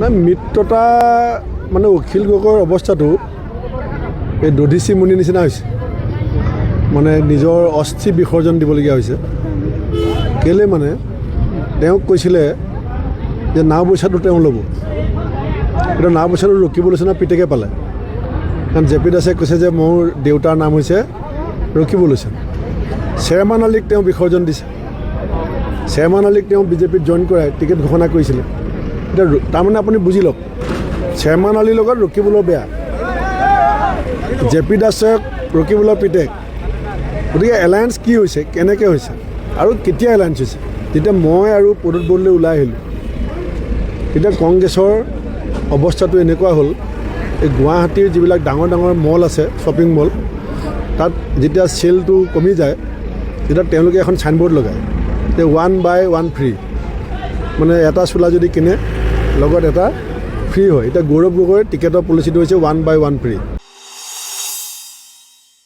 না মিত্ৰতা মানে অখিল গগৈৰ অৱস্থাটো এই দধিচি মুনিৰ নিচিনা হৈছে মানে নিজৰ অস্থি বিসৰ্জন দিবলগীয়া হৈছে কেলে মানে তেওঁক কৈছিলে যে নাও পইচাটো তেওঁ ল'ব কিন্তু নাও পইচাটো ৰকিবুল হুছেইনৰ পিতেকে পালে কাৰণ জে পি দাসে কৈছে যে মোৰ দেউতাৰ নাম হৈছে ৰকিবুল হুছেইন শ্বেৰমান আলীক তেওঁ বিসৰ্জন দিছে শ্বেৰমান আলীক তেওঁ বিজেপিত জইন কৰাই টিকেট ঘোষণা কৰিছিলে এতিয়া তাৰমানে আপুনি বুজি লওক শ্বেৰমান আলীৰ লগত ৰকিবুলৰ বেয়া জে পি দাসক ৰকিবুলৰ পিতেক গতিকে এলায়েন্স কি হৈছে কেনেকৈ হৈছে আৰু কেতিয়া এলায়েন্স হৈছে যেতিয়া মই আৰু প্ৰদ্যুৎ বৰদলৈ ওলাই আহিলোঁ তেতিয়া কংগ্ৰেছৰ অৱস্থাটো এনেকুৱা হ'ল এই গুৱাহাটীৰ যিবিলাক ডাঙৰ ডাঙৰ মল আছে শ্বপিং মল তাত যেতিয়া চেলটো কমি যায় তেতিয়া তেওঁলোকে এখন চাইনবোৰ্ড লগায় যে 1 বাই 1 ফ্ৰী মানে এটা চোলা যদি কিনে লগত এটা ফ্ৰী হয় এতিয়া গৌৰৱ গগৈৰ টিকেটৰ পলিচিটো হৈছে 1 বাই 1 ফ্ৰী